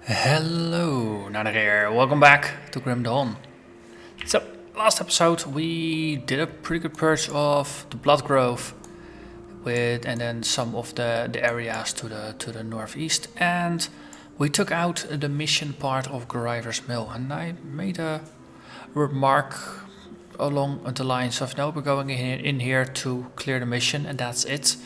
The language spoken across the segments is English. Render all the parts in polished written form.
Hello, Narnach here. Welcome back to Grim Dawn. So, last episode we did a pretty good purge of the Blood Grove and then some of the areas to the northeast, and we took out the mission part of Gryver's mill, and I made a remark along the lines of, no, we're going in here to clear the mission and that's it.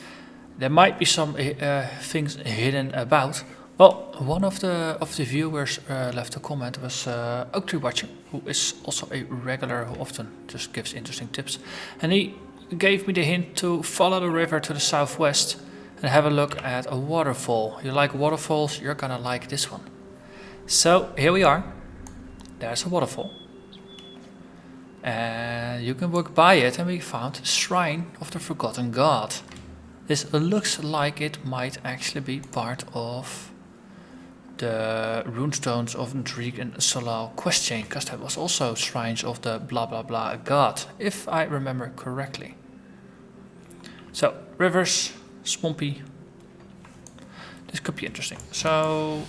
There might be some things hidden about. Well, one of the viewers left a comment was Oak Tree Watcher, who is also a regular who often just gives interesting tips, and he gave me the hint to follow the river to the southwest and have a look at a waterfall. You like waterfalls, you're gonna like this one. So here we are. There's a waterfall, and you can walk by it, and we found Shrine of the Forgotten God. This looks like it might actually be part of the runestones of Drieg and Solal quest chain, because that was also shrines of the blah blah blah god, if I remember correctly. So, rivers, swampy. This could be interesting. So,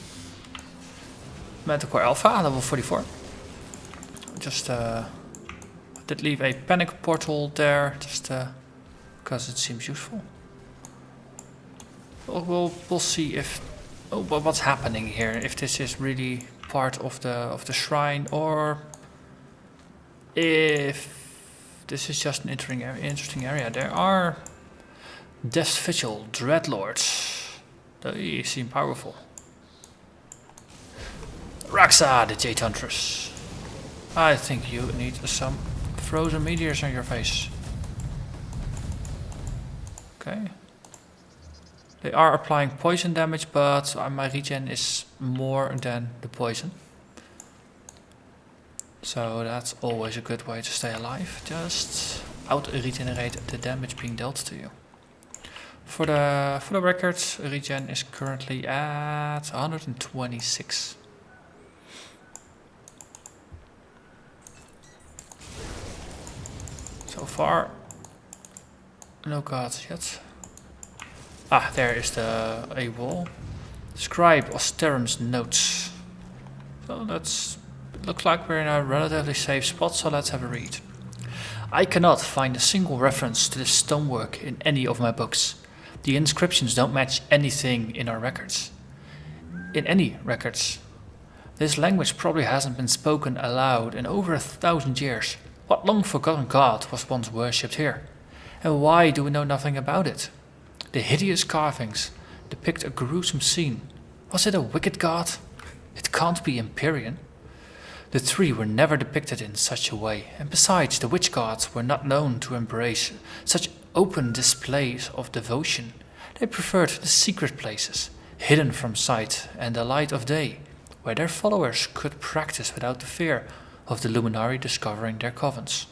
Manticore Alpha, level 44. Just did leave a panic portal there, just because it seems useful. We'll see if what's happening here. If this is really part of the shrine, or if this is just an interesting area. There are Death's Vigil Dreadlords. They seem powerful. Raxa, the Jade Huntress. I think you need some frozen meteors on your face. Okay. They are applying poison damage, but my regen is more than the poison. So that's always a good way to stay alive. Just out-regenerate the damage being dealt to you. For the records, regen is currently at 126. So far, no gods yet. Ah, there is a wall. Scribe Osteron's notes. So it looks like we're in a relatively safe spot, so let's have a read. I cannot find a single reference to this stonework in any of my books. The inscriptions don't match anything in our records. In any records. This language probably hasn't been spoken aloud in over 1,000 years. What long forgotten god was once worshipped here? And why do we know nothing about it? The hideous carvings depict a gruesome scene. Was it a wicked god? It can't be Empyrean. The three were never depicted in such a way, and besides, the witch gods were not known to embrace such open displays of devotion. They preferred the secret places, hidden from sight and the light of day, where their followers could practice without the fear of the Luminari discovering their covens.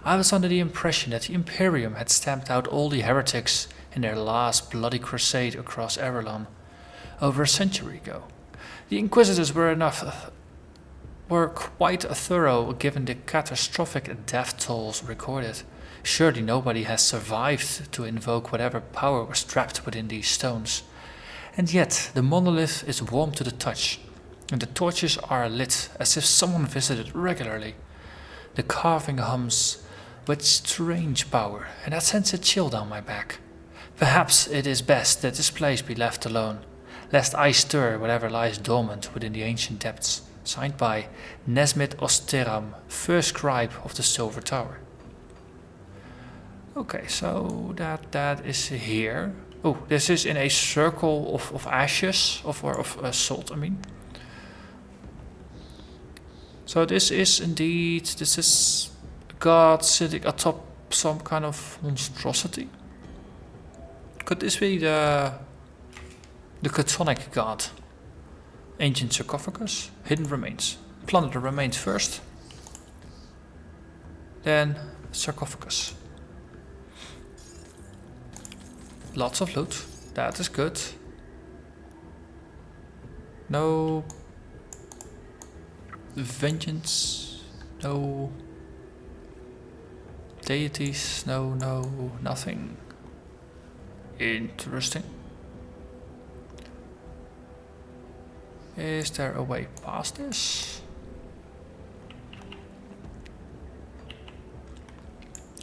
I was under the impression that the Imperium had stamped out all the heretics in their last bloody crusade across Erelon over a century ago. The Inquisitors were quite thorough given the catastrophic death tolls recorded. Surely nobody has survived to invoke whatever power was trapped within these stones. And yet the monolith is warm to the touch, and the torches are lit as if someone visited regularly. The carving hums with strange power, and that sends a chill down my back. Perhaps it is best that this place be left alone, lest I stir whatever lies dormant within the ancient depths. Signed by Nesmith Osteram, first scribe of the Silver Tower. Okay, so that is here. Oh, this is in a circle of ashes, of salt, I mean. So this is God sitting atop some kind of monstrosity. Could this be the Chthonic god? Ancient sarcophagus, hidden remains. Plunder the remains first, then sarcophagus. Lots of loot, that is good. No vengeance, no deities, no nothing. Interesting. Is there a way past this?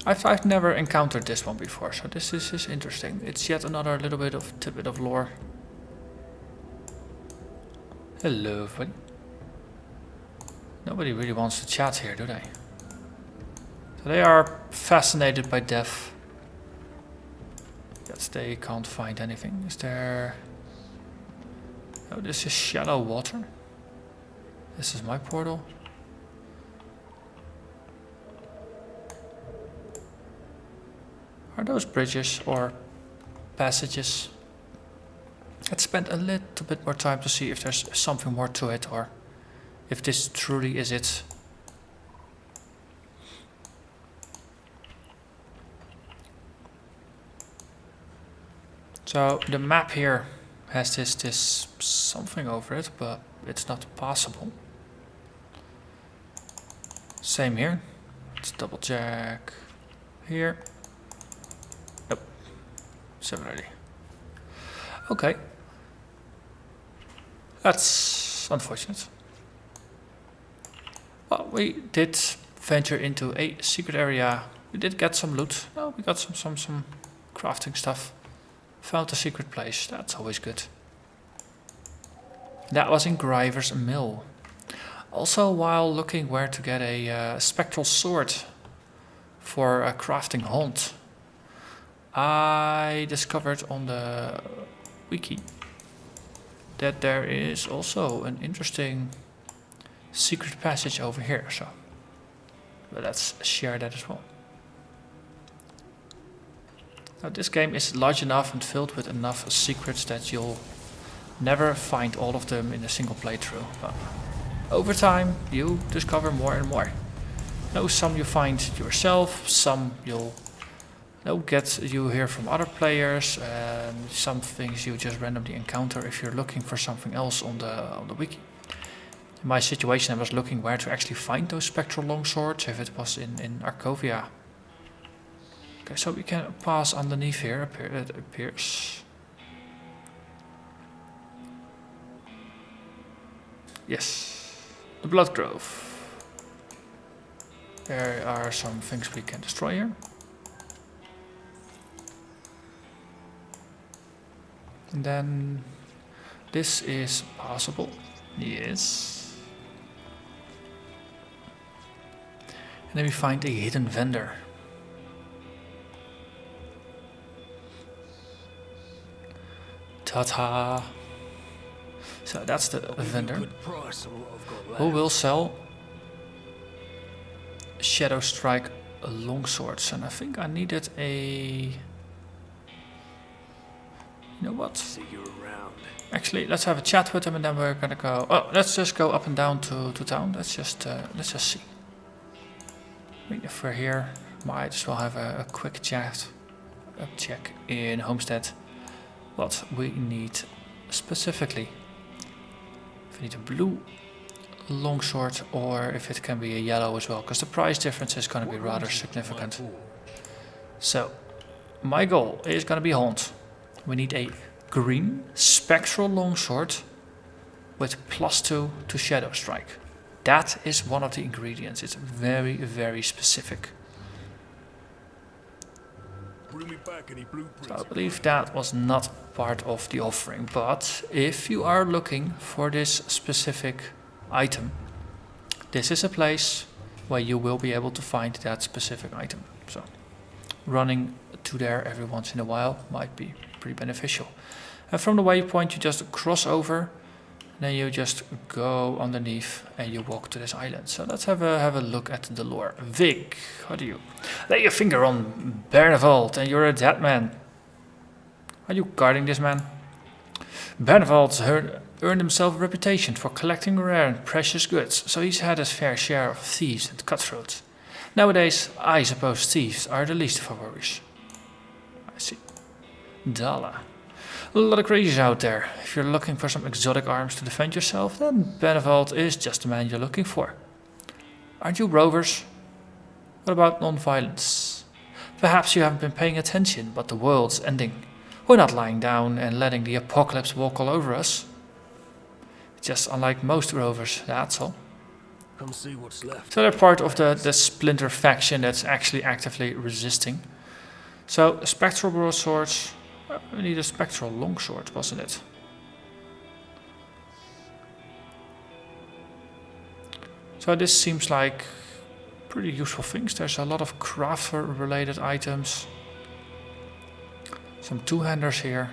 I've never encountered this one before, so this is interesting. It's yet another little bit of tidbit of lore. Hello, buddy. Nobody really wants to chat here, do they? So they are fascinated by death. Yes, they can't find anything. Is there... Oh, this is shallow water. This is my portal. Are those bridges or passages? Let's spend a little bit more time to see if there's something more to it or if this truly is it. So the map here has this something over it, but it's not passable. Same here. Let's double check here. Nope. Similarly. Okay. That's unfortunate. Well, we did venture into a secret area. We did get some loot. Oh, we got some crafting stuff. Found a secret place. That's always good. That was in Gryver's mill. Also, while looking where to get a spectral sword for a crafting hunt, I discovered on the wiki that there is also an interesting secret passage over here. So, but let's share that as well. Now, this game is large enough and filled with enough secrets that you'll never find all of them in a single playthrough. But over time, you discover more and more. Some you find yourself, some you'll you hear from other players, and some things you just randomly encounter if you're looking for something else on the wiki. In my situation, I was looking where to actually find those spectral longswords, if it was in Arcovia. Okay, so we can pass underneath here, it appears. Yes, the Blood Grove. There are some things we can destroy here. And then this is possible. Yes. And then we find a hidden vendor. Ta-ta. So that's the vendor who will sell Shadow Strike longswords, and I think I needed a... You know what? See you around. Actually, let's have a chat with him, and then we're gonna go. Oh, let's just go up and down to town. Let's just see. I mean, if we're here, might as well have a quick chat, a check in Homestead. What we need specifically. If we need a blue longsword, or if it can be a yellow as well, because the price difference is going to be rather significant. So, my goal is going to be hunt. We need a green spectral longsword with +2 to Shadow Strike. That is one of the ingredients. It's very, very specific. So I believe that was not part of the offering, but if you are looking for this specific item, this is a place where you will be able to find that specific item. So running to there every once in a while might be pretty beneficial. And from the waypoint you just cross over, then you just go underneath and you walk to this island. So let's have a look at the lore. Vig, how do you? Lay your finger on Bernevald and you're a dead man. Are you guarding this man? Bernevald's earned himself a reputation for collecting rare and precious goods, so he's had his fair share of thieves and cutthroats. Nowadays, I suppose thieves are the least of our worries. I see. Dala. A lot of crazies out there. If you're looking for some exotic arms to defend yourself, then Bernevald is just the man you're looking for. Aren't you rovers? What about non-violence? Perhaps you haven't been paying attention, but the world's ending. We're not lying down and letting the apocalypse walk all over us. just unlike most rovers, that's all. Come see what's left. So they're part of the Splinter faction that's actually actively resisting. So spectral broadswords. We need a spectral longsword, wasn't it? So this seems like pretty useful things. There's a lot of crafter related items. Some two-handers here.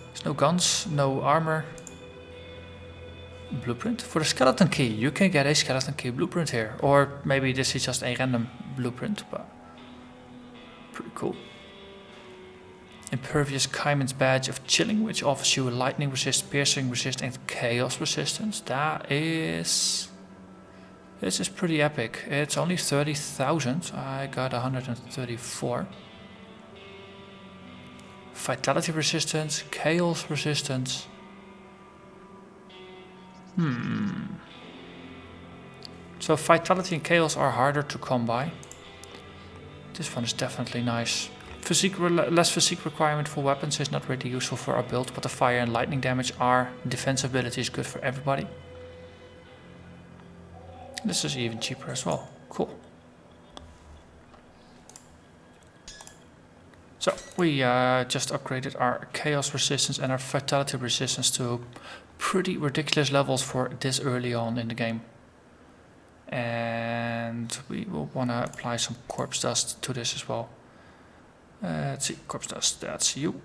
There's no guns, no armor. Blueprint. For the skeleton key, you can get a skeleton key blueprint here. Or maybe this is just a random blueprint, but pretty cool. Impervious Kaiman's badge of chilling, which offers you lightning resist, piercing resist, and chaos resistance. This is pretty epic. It's only 30,000. I got 134. Vitality resistance, chaos resistance. So vitality and chaos are harder to come by. This one is definitely nice. Less physique requirement for weapons is not really useful for our build, but the fire and lightning damage are. Defense ability is good for everybody. This is even cheaper as well. Cool. So we just upgraded our chaos resistance and our vitality resistance to pretty ridiculous levels for this early on in the game. And we will want to apply some corpse dust to this as well. Let's see, corpse dust, that's you.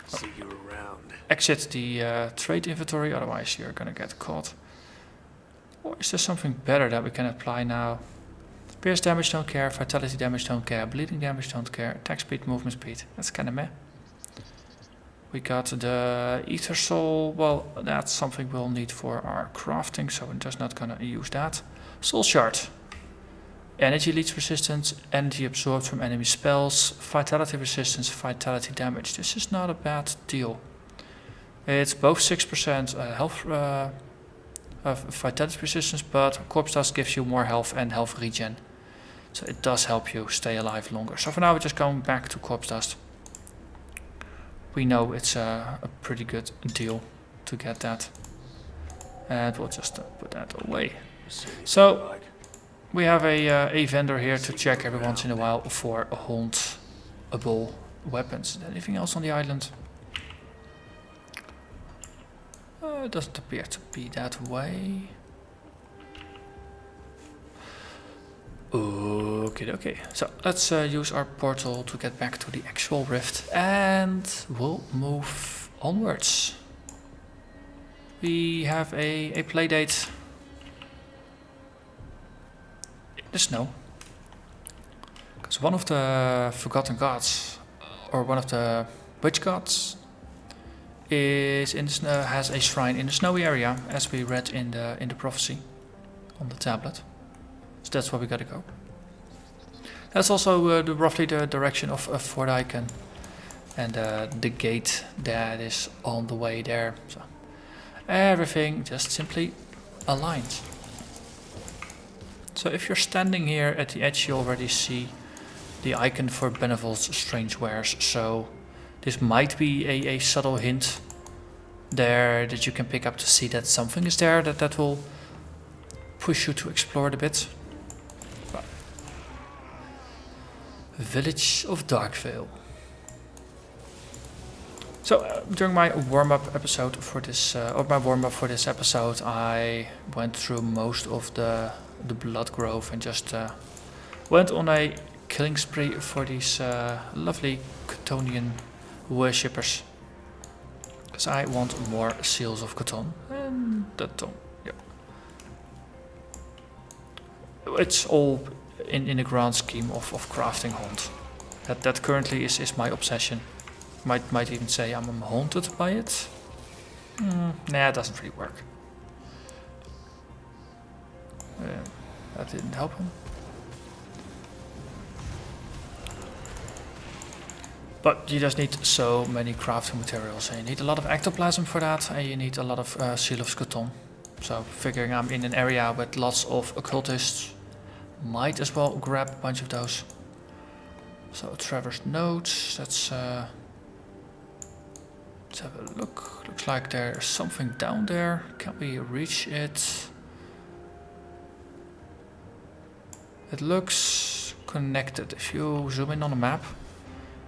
See you around. Exit the trade inventory, otherwise you're gonna get caught. Or is there something better that we can apply now? Pierce damage, don't care. Vitality damage, don't care. Bleeding damage, don't care. Attack speed, movement speed, that's kinda meh. We got the Ether Soul, well, that's something we'll need for our crafting, so we're just not gonna use that. Soul Shard. Energy leech resistance, energy absorbed from enemy spells, vitality resistance, vitality damage. This is not a bad deal. It's both 6% health vitality resistance, but corpse dust gives you more health and health regen. So it does help you stay alive longer. So for now we're just going back to corpse dust. We know it's a pretty good deal to get that. And we'll just put that away. So we have a vendor here to check every once in a while for hauntable weapons. Anything else on the island? It doesn't appear to be that way. Okay. So let's use our portal to get back to the actual rift, and we'll move onwards. We have a play date. The snow, because one of the forgotten gods, or one of the witch gods, is in the snow, has a shrine in the snowy area, as we read in the prophecy on the tablet. So that's where we gotta go. That's also roughly the direction of Fort Icon, and the gate that is on the way there. So everything just simply aligns. So if you're standing here at the edge, you already see the icon for Benevol's Strange Wares. So this might be a subtle hint there that you can pick up to see that something is there that will push you to explore it a bit. But Village of Darkvale. So during my warm-up episode for this, episode, I went through most of the Blood Grove and just went on a killing spree for these lovely Chthonian worshippers. Because I want more seals of Chthon. And that don't, yeah. It's all in the grand scheme of crafting haunt. That currently is my obsession. Might even say I'm haunted by it. Nah, it doesn't really work. That didn't help him. But you just need so many crafting materials, and you need a lot of ectoplasm for that, and you need a lot of Seal of Chthon. So figuring I'm in an area with lots of occultists, might as well grab a bunch of those. So Trevor's Notes, that's Let's have a look. Looks like there's something down there. Can we reach it? It looks connected. If you zoom in on the map,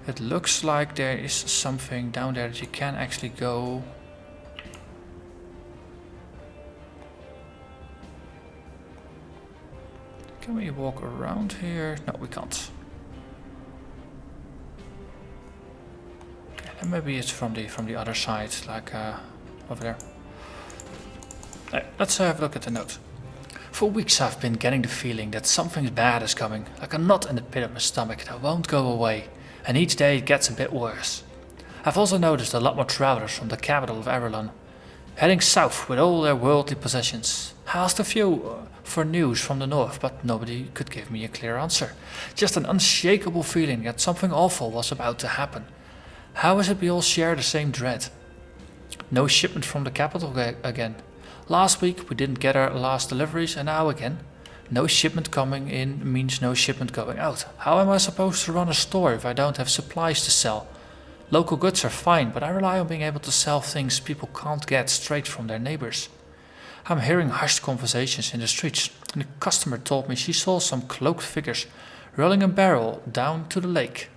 it looks like there is something down there that you can actually go. Can we walk around here? No, we can't. Okay, then maybe it's from the other side, like over there. Right, let's have a look at the note. For weeks I've been getting the feeling that something bad is coming, like a knot in the pit of my stomach that won't go away, and each day it gets a bit worse. I've also noticed a lot more travelers from the capital of Averlon, heading south with all their worldly possessions. I asked a few for news from the north, but nobody could give me a clear answer. Just an unshakable feeling that something awful was about to happen. How is it we all share the same dread? No shipment from the capital again. Last week we didn't get our last deliveries, and now again. No shipment coming in means no shipment going out. How am I supposed to run a store if I don't have supplies to sell? Local goods are fine, but I rely on being able to sell things people can't get straight from their neighbors. I'm hearing hushed conversations in the streets, and a customer told me she saw some cloaked figures rolling a barrel down to the lake,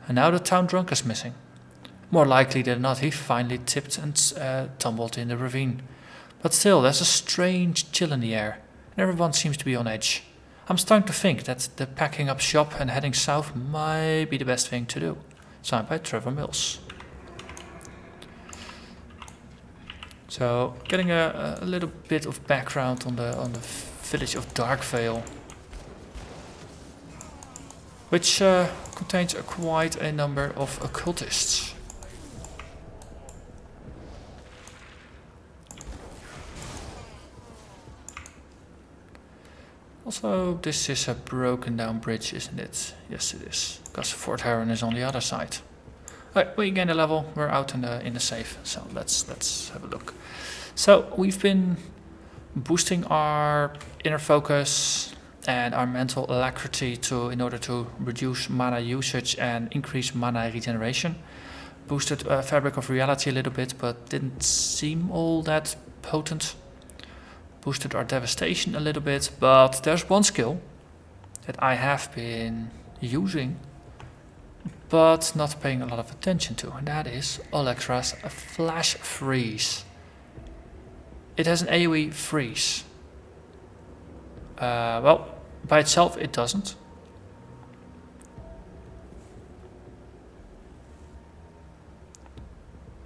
and now the town drunk is missing. More likely than not, he finally tipped and tumbled in the ravine. But still, there's a strange chill in the air, and everyone seems to be on edge. I'm starting to think that the packing up shop and heading south might be the best thing to do. Signed by Trevor Mills. So, getting a little bit of background on the village of Darkvale, which contains quite a number of occultists. Also, this is a broken down bridge, isn't it? Yes, it is, because Fort Heron is on the other side. Right, we gain a level. We're out in the safe, so let's have a look. So we've been boosting our inner focus and our mental alacrity in order to reduce mana usage and increase mana regeneration. Boosted Fabric of Reality a little bit, but didn't seem all that potent. Boosted our Devastation a little bit, but there's one skill that I have been using but not paying a lot of attention to, and that is Electra's Flash Freeze. It has an AoE freeze. Well, by itself it doesn't.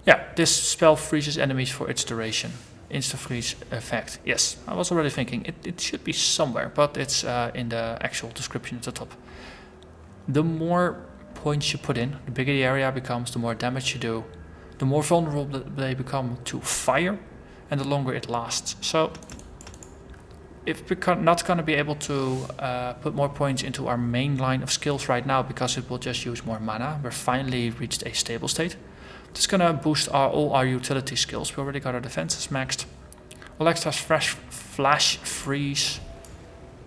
Yeah, this spell freezes enemies for its duration. Insta-freeze effect. Yes, I was already thinking it should be somewhere, but it's in the actual description at the top. The more points you put in, the bigger the area becomes, the more damage you do, the more vulnerable they become to fire, and the longer it lasts. So, if we're not going to be able to put more points into our main line of skills right now because it will just use more mana, we're finally reached a stable state. It's gonna boost all our utility skills. We already got our defenses maxed. Electra's Flash Freeze.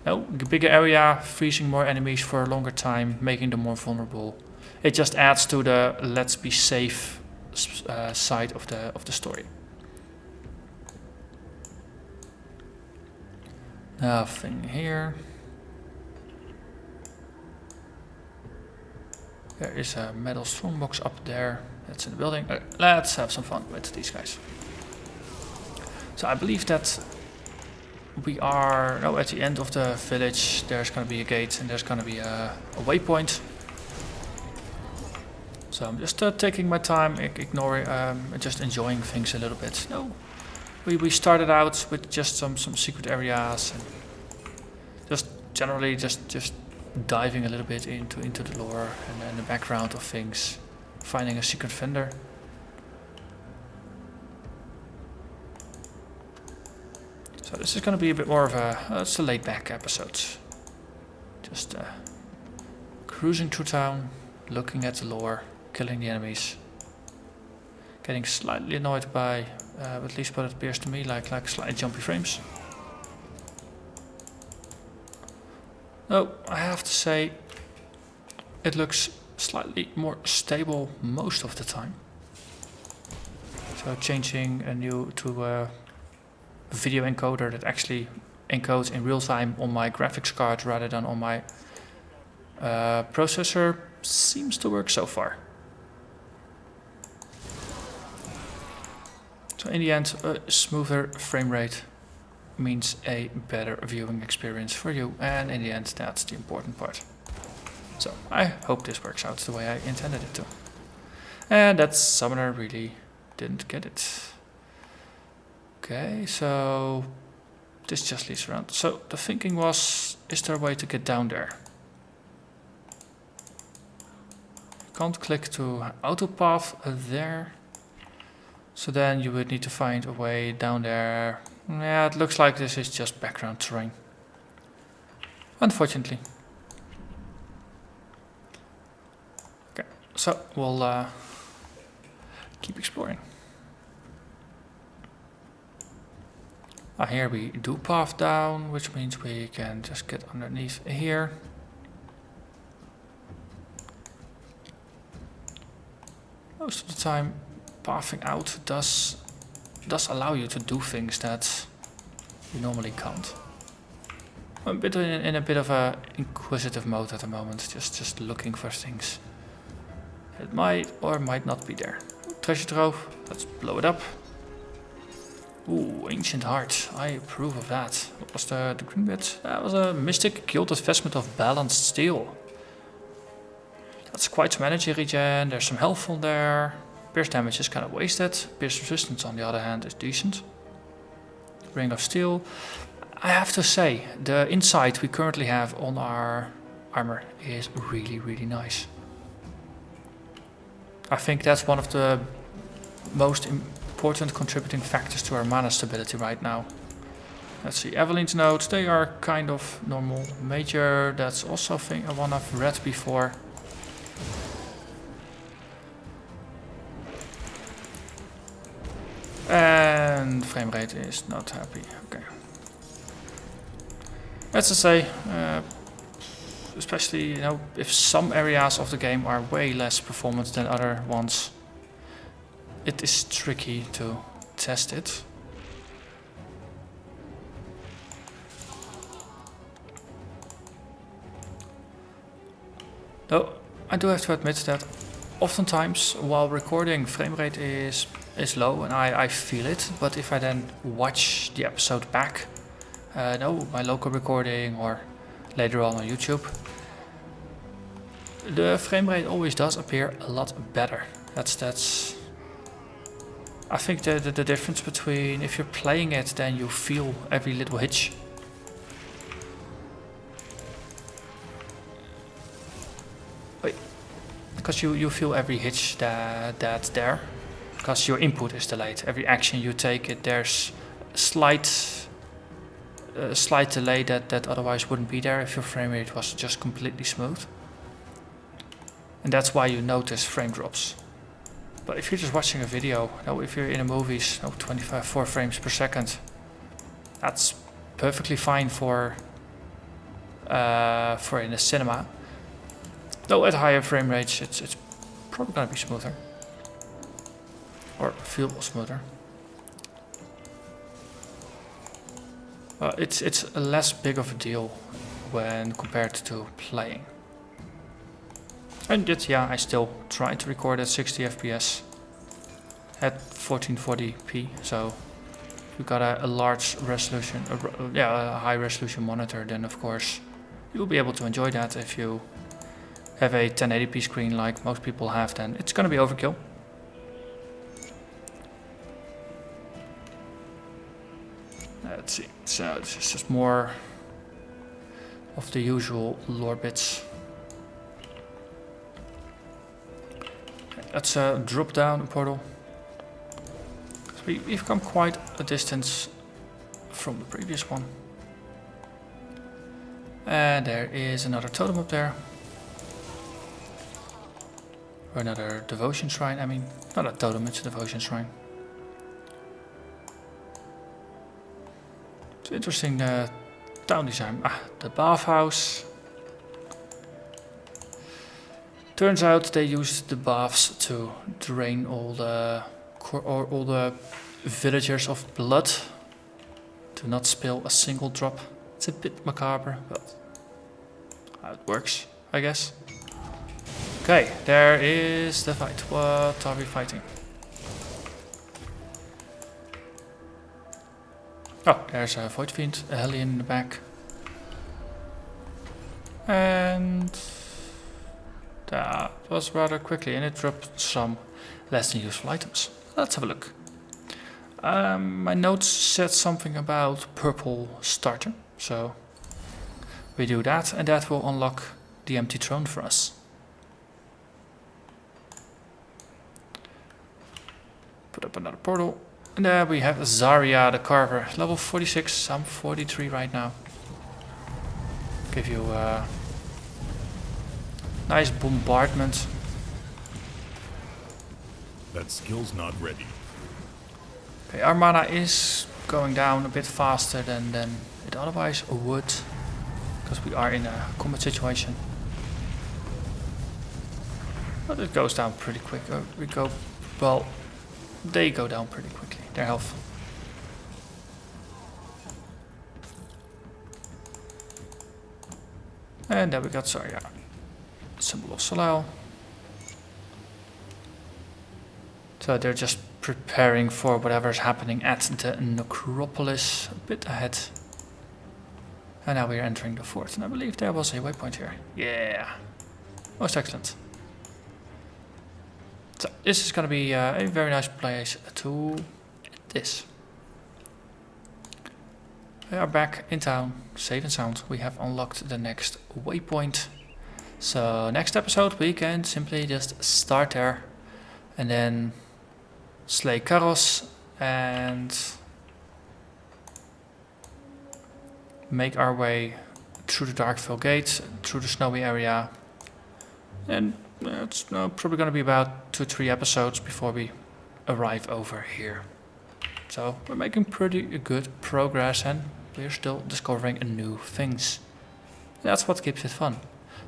No, bigger area, freezing more enemies for a longer time, making them more vulnerable. It just adds to the let's be safe side of the story. Nothing here. There is a metal strongbox up there. That's in the building. Let's have some fun with these guys. So I believe that we are now at the end of the village. There's going to be a gate and there's going to be a waypoint. So I'm just taking my time, ignoring, just enjoying things a little bit. No, we started out with just some secret areas and just generally just diving a little bit into the lore and the background of things. Finding a secret vendor. So this is going to be a bit more of it's a laid back episode. Just cruising through town, looking at the lore, killing the enemies. Getting slightly annoyed by, at least what it appears to me, like slightly jumpy frames. No, I have to say, it looks slightly more stable most of the time. So changing to a video encoder that actually encodes in real time on my graphics card rather than on my processor seems to work so far. So in the end, a smoother frame rate means a better viewing experience for you, and in the end that's the important part. So I hope this works out the way I intended it to. And that summoner really didn't get it. Okay, so this just leads around. So the thinking was, is there a way to get down there? Can't click to auto path there. So then you would need to find a way down there. Yeah, it looks like this is just background terrain. Unfortunately. Okay, so we'll keep exploring. Here we do path down, which means we can just get underneath here. Most of the time, pathing out does allow you to do things that you normally can't. I'm a bit in a bit of a inquisitive mode at the moment, just looking for things. It might or might not be there. Treasure trove, let's blow it up. Ooh, ancient heart, I approve of that. What was the green bit? That was a mystic gilded vestment of balanced steel. That's quite some energy regen, there's some health on there. Pierce damage is kind of wasted. Pierce resistance on the other hand is decent. Ring of steel. I have to say, the insight we currently have on our armor is really, really nice. I think that's one of the most important contributing factors to our mana stability right now. Let's see, Eveline's notes, they are kind of normal. Major, that's also one I've read before. And frame rate is not happy. Okay. That's to say, especially if some areas of the game are way less performant than other ones, it is tricky to test it. Though I do have to admit that oftentimes while recording, frame rate is low and I feel it, but if I then watch the episode back, my local recording or later on YouTube, the frame rate always does appear a lot better. That's I think the difference between if you're playing it, then you feel every little hitch. Wait, because you feel every hitch that's there. Because your input is delayed. Every action you take, there's slight delay that otherwise wouldn't be there if your frame rate was just completely smooth. And that's why you notice frame drops. But if you're just watching a video, if you're in a movie, 4 frames per second, that's perfectly fine for in a cinema. Though at higher frame rates, it's probably gonna be smoother. Or feel smoother. It's less big of a deal when compared to playing. And yet, yeah, I still try to record at 60 FPS at 1440p. So if you got a large resolution, a high resolution monitor, then of course you'll be able to enjoy that. If you have a 1080p screen like most people have, then it's gonna be overkill. Let's see, so this is just more of the usual lore bits. Let's drop down a portal. So we've come quite a distance from the previous one. And there is another totem up there. Or another devotion shrine, I mean, not a totem, it's a devotion shrine. It's interesting town design. The bathhouse. Turns out they used the baths to drain all the or all the villagers of blood. Do not spill a single drop. It's a bit macabre, but it works, I guess. Okay, there is the fight. What are we fighting? Oh, there's a Void Fiend, a Hellion in the back. And that was rather quickly, and it dropped some less than useful items. Let's have a look. My notes said something about purple starter, so we do that, and that will unlock the empty throne for us. Put up another portal, and there we have Zarya the Carver, level 46. I'm 43 right now. Give you a nice bombardment. That skill's not ready. Okay, our mana is going down a bit faster than it otherwise would, because we are in a combat situation. But it goes down pretty quick. They go down pretty quickly, their health. And there we got Zarya, symbol of Solal. So they're just preparing for whatever's happening at the necropolis a bit ahead. And now we're entering the fort, and I believe there was a waypoint here. Yeah, most excellent. So this is going to be a very nice place to hit this. We are back in town, safe and sound. We have unlocked the next waypoint. So next episode we can simply just start there and then slay Karos and make our way through the Darkvale gate, through the snowy area. And it's probably going to be about 2-3 episodes before we arrive over here. So we're making pretty good progress, and we're still discovering new things. That's what keeps it fun.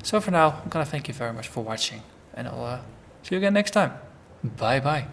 So for now, I'm gonna thank you very much for watching, and I'll see you again next time. Bye bye.